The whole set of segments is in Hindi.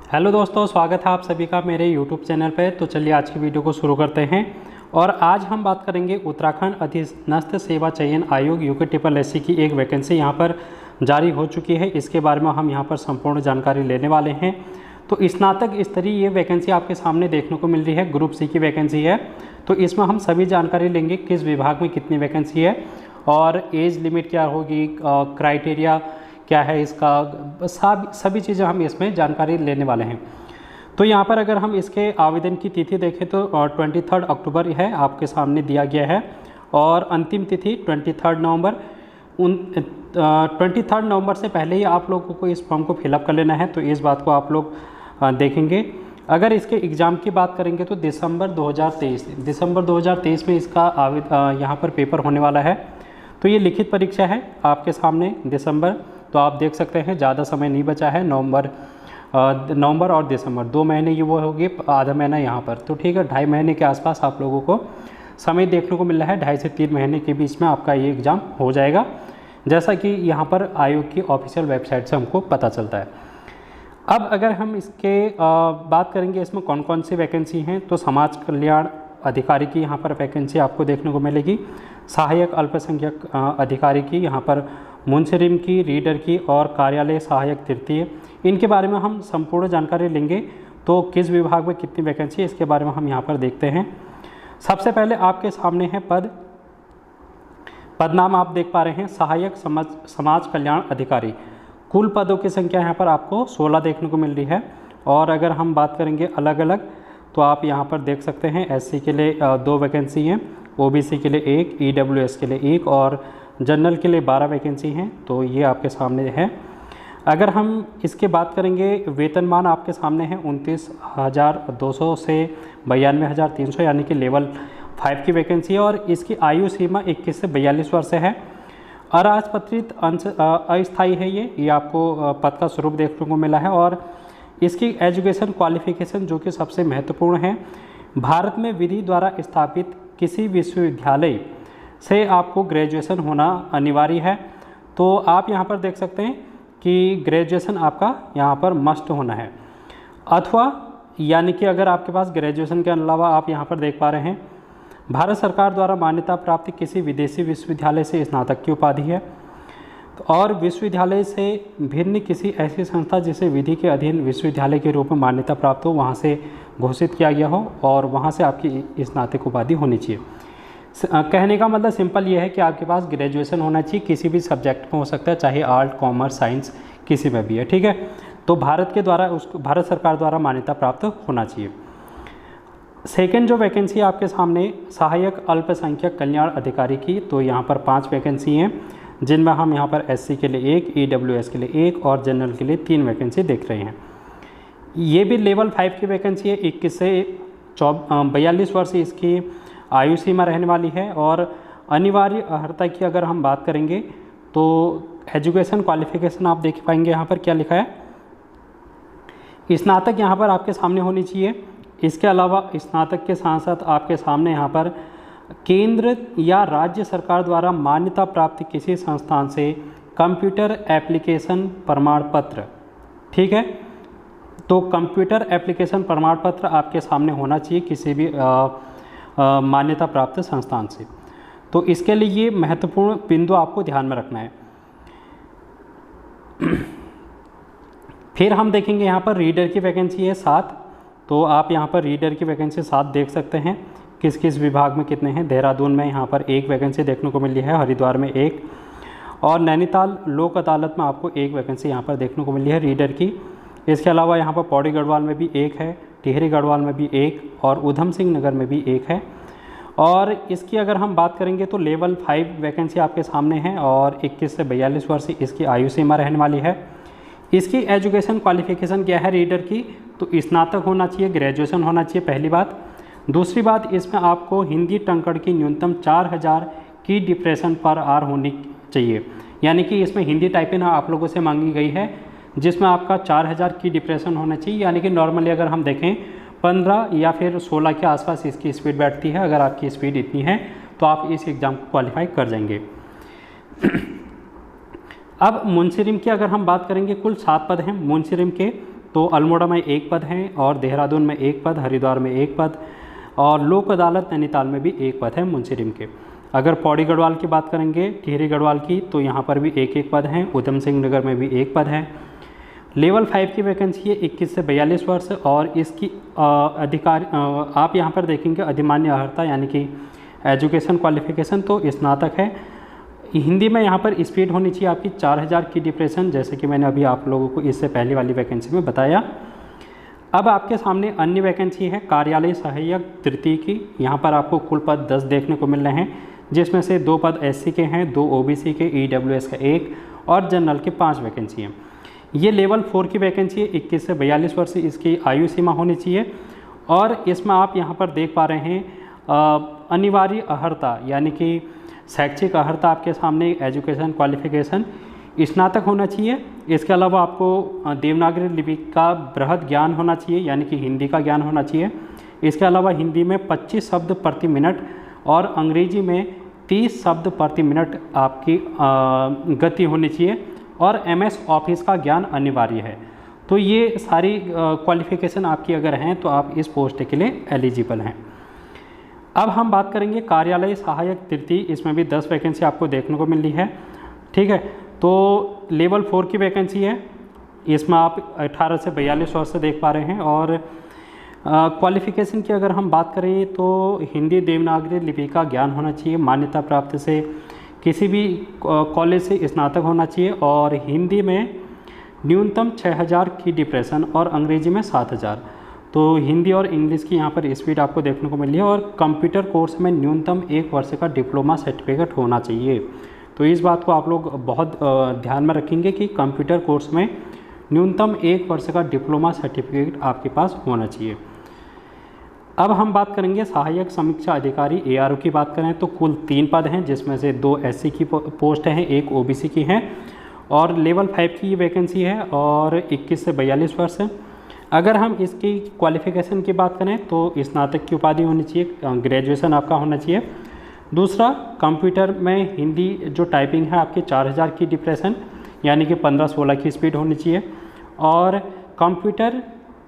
हेलो दोस्तों, स्वागत है आप सभी का मेरे यूट्यूब चैनल पे। तो चलिए आज की वीडियो को शुरू करते हैं। और आज हम बात करेंगे उत्तराखंड अधीनस्थ सेवा चयन आयोग UKSSC की एक वैकेंसी यहाँ पर जारी हो चुकी है। इसके बारे में हम यहाँ पर संपूर्ण जानकारी लेने वाले हैं। तो स्नातक स्तरीय ये वैकेंसी आपके सामने देखने को मिल रही है, ग्रुप सी की वैकेंसी है। तो इसमें हम सभी जानकारी लेंगे, किस विभाग में कितनी वैकेंसी है और एज लिमिट क्या होगी, क्राइटेरिया क्या है इसका, सभी चीज़ें हम इसमें जानकारी लेने वाले हैं। तो यहाँ पर अगर हम इसके आवेदन की तिथि देखें तो 23 अक्टूबर है, आपके सामने दिया गया है। और अंतिम तिथि 23 नवंबर। 23 नवंबर से पहले ही आप लोगों को इस फॉर्म को फिलअप कर लेना है। तो इस बात को आप लोग देखेंगे। अगर इसके एग्ज़ाम की बात करेंगे तो दिसंबर 2023 में इसका यहाँ पर पेपर होने वाला है। तो ये लिखित परीक्षा है आपके सामने दिसंबर। तो आप देख सकते हैं ज़्यादा समय नहीं बचा है। नवंबर और दिसंबर 2 महीने ये वो होगी, आधा महीना यहाँ पर। तो ठीक है, 2.5 महीने के आसपास आप लोगों को समय देखने को मिल रहा है। 2.5 से 3 महीने के बीच में आपका ये एग्ज़ाम हो जाएगा, जैसा कि यहाँ पर आयोग की ऑफिशियल वेबसाइट से हमको पता चलता है। अब अगर हम इसके बात करेंगे इसमें कौन कौन सी वैकेंसी हैं, तो समाज कल्याण अधिकारी की यहाँ पर वैकेंसी आपको देखने को मिलेगी, सहायक अल्पसंख्यक अधिकारी की, यहाँ पर मुंसरिम की, रीडर की और कार्यालय सहायक तृतीय, इनके बारे में हम संपूर्ण जानकारी लेंगे। तो किस विभाग में कितनी वैकेंसी है इसके बारे में हम यहाँ पर देखते हैं। सबसे पहले आपके सामने है पद नाम आप देख पा रहे हैं, सहायक समाज कल्याण अधिकारी। कुल पदों की संख्या यहाँ पर आपको 16 देखने को मिल रही है। और अगर हम बात करेंगे अलग अलग, तो आप यहाँ पर देख सकते हैं SC के लिए 2 वैकेंसी हैं, OBC के लिए 1, EWS के लिए 1 और जनरल के लिए 12 वैकेंसी हैं। तो ये आपके सामने है। अगर हम इसके बात करेंगे, वेतनमान आपके सामने है 29,200 से 92,300, यानी कि लेवल 5 की वैकेंसी है। और इसकी आयु सीमा 21 से 42 वर्ष है। अराजपत्रित अस्थायी है ये आपको पद का स्वरूप देखने को मिला है। और इसकी एजुकेशन क्वालिफिकेशन जो कि सबसे महत्वपूर्ण है, भारत में विधि द्वारा स्थापित किसी विश्वविद्यालय से आपको ग्रेजुएशन होना अनिवार्य है। तो आप यहाँ पर देख सकते हैं कि ग्रेजुएशन आपका यहाँ पर मस्ट होना है, अथवा यानी कि अगर आपके पास ग्रेजुएशन के अलावा आप यहाँ पर देख पा रहे हैं भारत सरकार द्वारा मान्यता प्राप्त किसी विदेशी विश्वविद्यालय से स्नातक की उपाधि है, और विश्वविद्यालय से भिन्न किसी ऐसी संस्था जिसे विधि के अधीन विश्वविद्यालय के रूप में मान्यता प्राप्त हो, वहाँ से घोषित किया गया हो और वहाँ से आपकी स्नातक उपाधि होनी चाहिए। कहने का मतलब सिंपल ये है कि आपके पास ग्रेजुएशन होना चाहिए, किसी भी सब्जेक्ट में हो सकता है, चाहे आर्ट, कॉमर्स, साइंस, किसी में भी है। ठीक है, तो भारत सरकार द्वारा मान्यता प्राप्त होना चाहिए। सेकेंड जो वैकेंसी आपके सामने, सहायक अल्पसंख्यक कल्याण अधिकारी की, तो यहाँ पर 5 वैकेंसी हैं, जिनमें हम यहाँ पर SC के लिए 1, EWS के लिए 1 और जनरल के लिए 3 वैकेंसी देख रहे हैं। ये भी लेवल 5 की वैकेंसी है। 21 से 42 वर्ष इसकी आयु सीमा रहने वाली है। और अनिवार्य अर्हता की अगर हम बात करेंगे तो एजुकेशन क्वालिफिकेशन आप देख पाएंगे यहाँ पर क्या लिखा है, स्नातक यहाँ पर आपके सामने होनी चाहिए। इसके अलावा स्नातक के साथ साथ आपके सामने यहाँ पर केंद्र या राज्य सरकार द्वारा मान्यता प्राप्त किसी संस्थान से कंप्यूटर एप्लीकेशन प्रमाण पत्र, ठीक है, तो कंप्यूटर एप्लीकेशन प्रमाण पत्र आपके सामने होना चाहिए किसी भी मान्यता प्राप्त संस्थान से। तो इसके लिए ये महत्वपूर्ण बिंदु आपको ध्यान में रखना है। फिर हम देखेंगे यहाँ पर रीडर की वैकेंसी है 7। तो आप यहाँ पर रीडर की वैकेंसी 7 देख सकते हैं, किस किस विभाग में कितने हैं। देहरादून में यहाँ पर 1 वैकेंसी देखने को मिली है, हरिद्वार में 1 और नैनीताल लोक अदालत में आपको 1 वैकेंसी यहाँ पर देखने को मिली है रीडर की। इसके अलावा यहाँ पर पौड़ी गढ़वाल में भी 1 है, टिहरी गढ़वाल में भी 1 और उधम सिंह नगर में भी 1 है। और इसकी अगर हम बात करेंगे तो लेवल 5 वैकेंसी आपके सामने है और 21 से 42 वर्ष इसकी आयु सीमा रहने वाली है। इसकी एजुकेशन क्वालिफिकेशन क्या है रीडर की, तो स्नातक होना चाहिए, ग्रेजुएशन होना चाहिए, पहली बात। दूसरी बात, इसमें आपको हिंदी टंकण की न्यूनतम 4000 की डिप्रेशन पर आवर होनी चाहिए, यानी कि इसमें हिंदी टाइपिंग आप लोगों से मांगी गई है, जिसमें आपका 4000 की डिप्रेशन होना चाहिए। यानी कि नॉर्मली अगर हम देखें 15 या फिर 16 के आसपास इसकी स्पीड बैठती है। अगर आपकी स्पीड इतनी है तो आप इस एग्ज़ाम को क्वालिफाई कर जाएंगे। अब मुंसरिम की अगर हम बात करेंगे, कुल 7 पद हैं मुंसरिम के। तो अल्मोड़ा में 1 पद है और देहरादून में 1 पद, हरिद्वार में 1 पद और लोक अदालत नैनीताल में भी 1 पद है मुंसिरिम के। अगर पौड़ी गढ़वाल की बात करेंगे, टिहरी गढ़वाल की, तो यहाँ पर भी 1-1 पद हैं। उधम सिंह नगर में भी 1 पद है। लेवल 5 की वैकेंसी है 21 से 42 वर्ष और इसकी अधिकार आप यहाँ पर देखेंगे अधिमान्य अर्हता यानी कि एजुकेशन क्वालिफिकेशन तो स्नातक है। हिंदी में यहाँ पर स्पीड होनी चाहिए आपकी 4000 की डिप्रेशन, जैसे कि मैंने अभी आप लोगों को इससे पहले वाली वैकेंसी में बताया। अब आपके सामने अन्य वैकेंसी है कार्यालय सहायक तृतीय की। यहाँ पर आपको कुल पद 10 देखने को मिल रहे हैं, जिसमें से 2 पद SC के हैं, 2 OBC के, EWS का 1 और जनरल के 5 वैकेंसी हैं। ये लेवल 4 की वैकेंसी है, 21 से 42 वर्ष इसकी आयु सीमा होनी चाहिए। और इसमें आप यहाँ पर देख पा रहे हैं अनिवार्य अर्हता यानी कि शैक्षिक अर्हता आपके सामने एजुकेशन क्वालिफिकेशन स्नातक होना चाहिए। इसके अलावा आपको देवनागरी लिपि का बृहद ज्ञान होना चाहिए यानी कि हिंदी का ज्ञान होना चाहिए। इसके अलावा हिंदी में 25 शब्द प्रति मिनट और अंग्रेजी में 30 शब्द प्रति मिनट आपकी गति होनी चाहिए और MS ऑफिस का ज्ञान अनिवार्य है। तो ये सारी क्वालिफिकेशन आपकी अगर हैं तो आप इस पोस्ट के लिए एलिजिबल हैं। अब हम बात करेंगे कार्यालय सहायक तृतीय, इसमें भी 10 वैकेंसी आपको देखने को मिल रही है। ठीक है, तो लेवल 4 की वैकेंसी है, इसमें आप 18 से 42 वर्ष से देख पा रहे हैं। और क्वालिफिकेशन की अगर हम बात करें तो हिंदी देवनागरी लिपि का ज्ञान होना चाहिए, मान्यता प्राप्त से किसी भी कॉलेज से स्नातक होना चाहिए और हिंदी में न्यूनतम 6000 की डिप्रेशन और अंग्रेजी में 7000। तो हिंदी और इंग्लिश की यहाँ पर स्पीड आपको देखने को मिली है। और कंप्यूटर कोर्स में न्यूनतम 1 वर्ष का डिप्लोमा सर्टिफिकेट होना चाहिए। तो इस बात को आप लोग बहुत ध्यान में रखेंगे कि कंप्यूटर कोर्स में न्यूनतम 1 वर्ष का डिप्लोमा सर्टिफिकेट आपके पास होना चाहिए। अब हम बात करेंगे सहायक समीक्षा अधिकारी ARO की बात करें तो कुल 3 पद हैं, जिसमें से 2 SC की पोस्ट हैं, 1 OBC की है और लेवल 5 की वैकेंसी है और 21 से 42 वर्ष है। अगर हम इसकी क्वालिफिकेशन की बात करें तो स्नातक की उपाधि होनी चाहिए, ग्रेजुएशन आपका होना चाहिए। दूसरा, कंप्यूटर में हिंदी जो टाइपिंग है आपकी 4000 की डिप्रेशन यानी कि 15-16 की स्पीड होनी चाहिए। और कंप्यूटर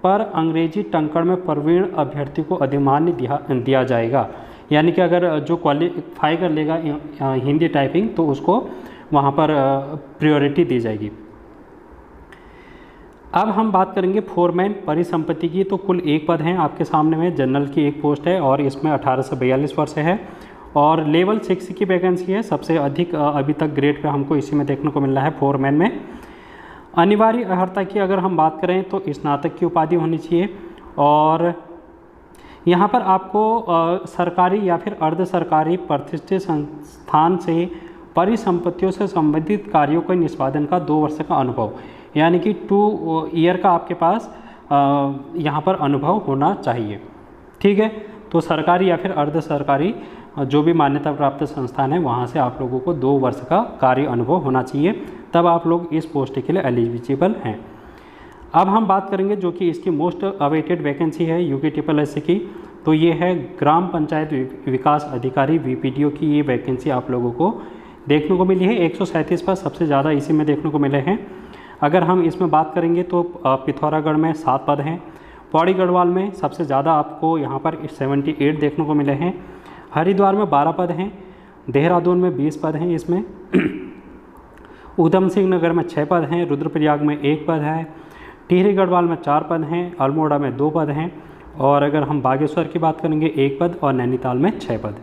पर अंग्रेजी टंकण में प्रवीण अभ्यर्थी को अधिमान्य दिया जाएगा, यानी कि अगर जो क्वालिफाई कर लेगा हिंदी टाइपिंग तो उसको वहाँ पर प्रायोरिटी दी जाएगी। अब हम बात करेंगे फोरमैन परिसंपत्ति की, तो कुल 1 पद हैं आपके सामने में, जनरल की 1 पोस्ट है और इसमें 18 से 42 वर्ष है और लेवल 6 की वैकेंसी है। सबसे अधिक अभी तक ग्रेड पे हमको इसी में देखने को मिल रहा है फोरमैन में। अनिवार्य अर्हता की अगर हम बात करें तो स्नातक की उपाधि होनी चाहिए और यहाँ पर आपको सरकारी या फिर अर्ध सरकारी प्रतिष्ठित संस्थान से परिसंपत्तियों से संबंधित कार्यों के निष्पादन का 2 वर्ष का अनुभव यानी कि 2 ईयर का आपके पास यहाँ पर अनुभव होना चाहिए। ठीक है, तो सरकारी या फिर अर्ध सरकारी जो भी मान्यता प्राप्त संस्थान है वहाँ से आप लोगों को 2 वर्ष का कार्य अनुभव होना चाहिए, तब आप लोग इस पोस्ट के लिए एलिजिबल हैं। अब हम बात करेंगे जो कि इसकी मोस्ट अवेटेड वैकेंसी है UKSSC की, तो ये है ग्राम पंचायत विकास अधिकारी VPDO की। ये वैकेंसी आप लोगों को देखने को मिली है, 137 पर सबसे ज़्यादा इसी में देखने को मिले हैं। अगर हम इसमें बात करेंगे तो पिथौरागढ़ में 7 पद हैं, पौड़ी गढ़वाल में सबसे ज़्यादा आपको यहाँ पर 78 देखने को मिले हैं, हरिद्वार में 12 पद हैं, देहरादून में 20 पद हैं इसमें, उधम सिंह नगर में 6 पद हैं, रुद्रप्रयाग में 1 पद है, टिहरी गढ़वाल में 4 पद हैं, अल्मोड़ा में 2 पद हैं और अगर हम बागेश्वर की बात करेंगे 1 पद और नैनीताल में 6 पद।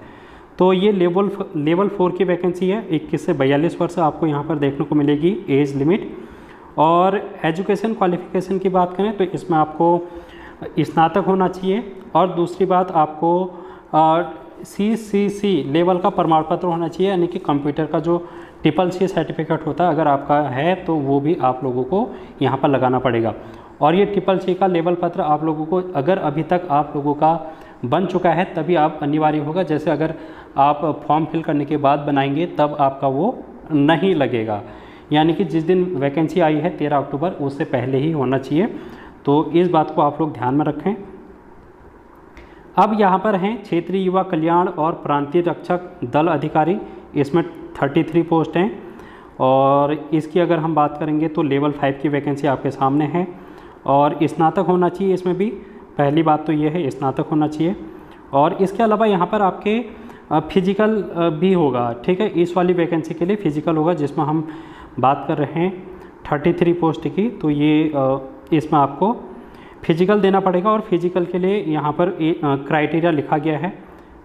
तो ये लेवल 4 की वैकेंसी है, 21 से 42 वर्ष आपको यहाँ पर देखने को मिलेगी एज लिमिट। और एजुकेशन क्वालिफिकेशन की बात करें तो इसमें आपको स्नातक होना चाहिए और दूसरी बात आपको CCC लेवल का प्रमाण पत्र होना चाहिए, यानी कि कंप्यूटर का जो CCC सर्टिफिकेट होता है अगर आपका है तो वो भी आप लोगों को यहाँ पर लगाना पड़ेगा। और ये CCC का लेवल पत्र आप लोगों को अगर अभी तक आप लोगों का बन चुका है तभी आप अनिवार्य होगा, जैसे अगर आप फॉर्म फिल करने के बाद बनाएंगे तब आपका वो नहीं लगेगा, यानी कि जिस दिन वैकेंसी आई है 13 अक्टूबर उससे पहले ही होना चाहिए। तो इस बात को आप लोग ध्यान में रखें। अब यहाँ पर हैं क्षेत्रीय युवा कल्याण और प्रांतीय रक्षक दल अधिकारी, इसमें 33 पोस्ट हैं और इसकी अगर हम बात करेंगे तो लेवल 5 की वैकेंसी आपके सामने है और स्नातक होना चाहिए इसमें भी, पहली बात तो ये है स्नातक होना चाहिए। और इसके अलावा यहाँ पर आपके फिजिकल भी होगा, ठीक है। इस वाली वैकेंसी के लिए फिजिकल होगा, जिसमें हम बात कर रहे हैं 33 पोस्ट की, तो ये इसमें आपको फिजिकल देना पड़ेगा। और फिजिकल के लिए यहाँ पर क्राइटेरिया लिखा गया है,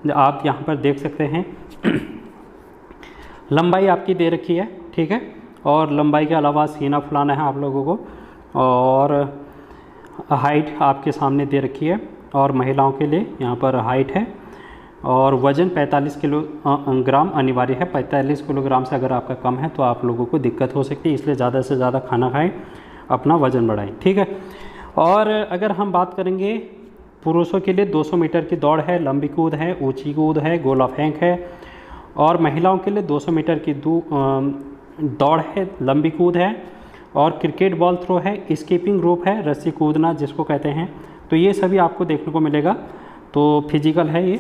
आप यहाँ पर देख सकते हैं। लंबाई आपकी दे रखी है, ठीक है। और लंबाई के अलावा सीना फुलाना है आप लोगों को, और हाइट आपके सामने दे रखी है। और महिलाओं के लिए यहाँ पर हाइट है, और वज़न 45 किलोग्राम अनिवार्य है। 45 किलोग्राम से अगर आपका कम है तो आप लोगों को दिक्कत हो सकती है, इसलिए ज़्यादा से ज़्यादा खाना खाएं, अपना वज़न बढ़ाएं, ठीक है। और अगर हम बात करेंगे पुरुषों के लिए 200 मीटर की दौड़ है, लंबी कूद है, ऊंची कूद है, गोला फेंक है। और महिलाओं के लिए 200 मीटर की दौड़ है, लंबी कूद है, और क्रिकेट बॉल थ्रो है, स्कीपिंग रोप है, रस्सी कूदना जिसको कहते हैं। तो ये सभी आपको देखने को मिलेगा, तो फिजिकल है ये।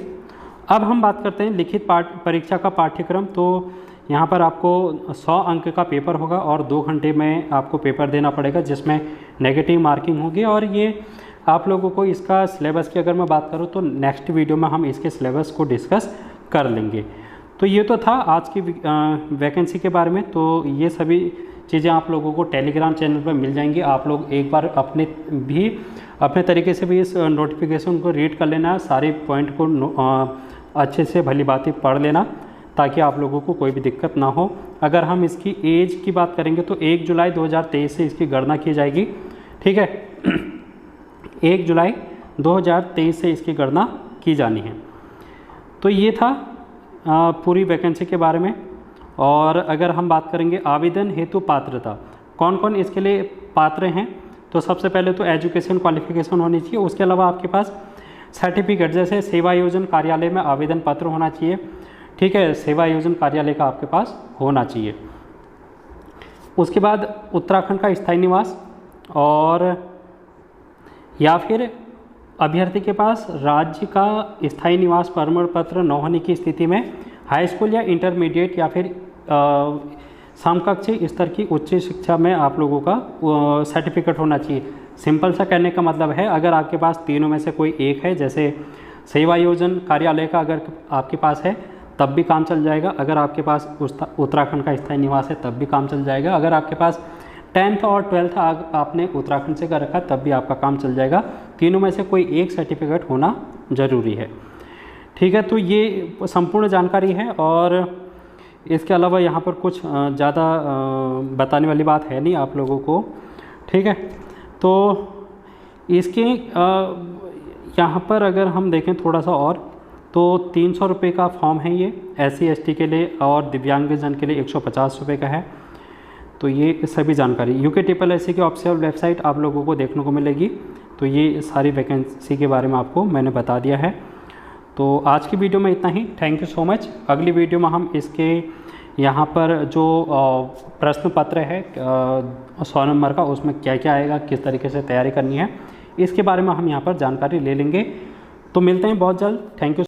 अब हम बात करते हैं लिखित परीक्षा का पाठ्यक्रम। तो यहाँ पर आपको 100 अंक का पेपर होगा, और 2 घंटे में आपको पेपर देना पड़ेगा, जिसमें नेगेटिव मार्किंग होगी। और ये आप लोगों को इसका सिलेबस की अगर मैं बात करूँ तो नेक्स्ट वीडियो में हम इसके सिलेबस को डिस्कस कर लेंगे। तो ये तो था आज की वैकेंसी के बारे में। तो ये सभी चीज़ें आप लोगों को टेलीग्राम चैनल पर मिल जाएंगी। आप लोग एक बार अपने तरीके से भी इस नोटिफिकेशन को रीड कर लेना, सारे पॉइंट को अच्छे से भली बातें पढ़ लेना, ताकि आप लोगों को कोई भी दिक्कत ना हो। अगर हम इसकी एज की बात करेंगे तो 1 जुलाई 2023 से इसकी गणना की जाएगी, ठीक है। 1 जुलाई 2023 से इसकी गणना की जानी है। तो ये था पूरी वैकेंसी के बारे में। और अगर हम बात करेंगे आवेदन हेतु पात्रता, कौन कौन इसके लिए पात्र हैं, तो सबसे पहले तो एजुकेशन क्वालिफिकेशन होनी चाहिए। उसके अलावा आपके पास सर्टिफिकेट, जैसे सेवा योजन कार्यालय में आवेदन पत्र होना चाहिए, ठीक है। सेवा योजन कार्यालय का आपके पास होना चाहिए। उसके बाद उत्तराखंड का स्थायी निवास, और या फिर अभ्यर्थी के पास राज्य का स्थायी निवास प्रमाण पत्र न होने की स्थिति में हाई स्कूल या इंटरमीडिएट या फिर समकक्ष स्तर की उच्च शिक्षा में आप लोगों का सर्टिफिकेट होना चाहिए। सिंपल सा कहने का मतलब है, अगर आपके पास तीनों में से कोई एक है, जैसे सेवा योजन कार्यालय का अगर आपके पास है तब भी काम चल जाएगा। अगर आपके पास उत्तराखंड का स्थायी निवास है तब भी काम चल जाएगा। अगर आपके पास 10th और 12th आपने उत्तराखंड से कर रखा तब भी आपका काम चल जाएगा। तीनों में से कोई एक सर्टिफिकेट होना ज़रूरी है, ठीक है। तो ये संपूर्ण जानकारी है, और इसके अलावा यहाँ पर कुछ ज़्यादा बताने वाली बात है नहीं आप लोगों को, ठीक है। तो इसके यहाँ पर अगर हम देखें थोड़ा सा और, तो 300 रुपये का फॉर्म है ये SC ST के लिए, और दिव्यांगजन के लिए 150 रुपये का है। तो ये सभी जानकारी UKSSC की ऑफिशियल वेबसाइट आप लोगों को देखने को मिलेगी। तो ये सारी वैकेंसी के बारे में आपको मैंने बता दिया है। तो आज की वीडियो में इतना ही। Thank you so much. अगली वीडियो में हम इसके यहाँ पर जो प्रश्न पत्र है 100 नंबर का, उसमें क्या क्या आएगा, किस तरीके से तैयारी करनी है, इसके बारे में हम यहाँ पर जानकारी ले लेंगे। तो मिलते हैं बहुत जल्द। Thank you.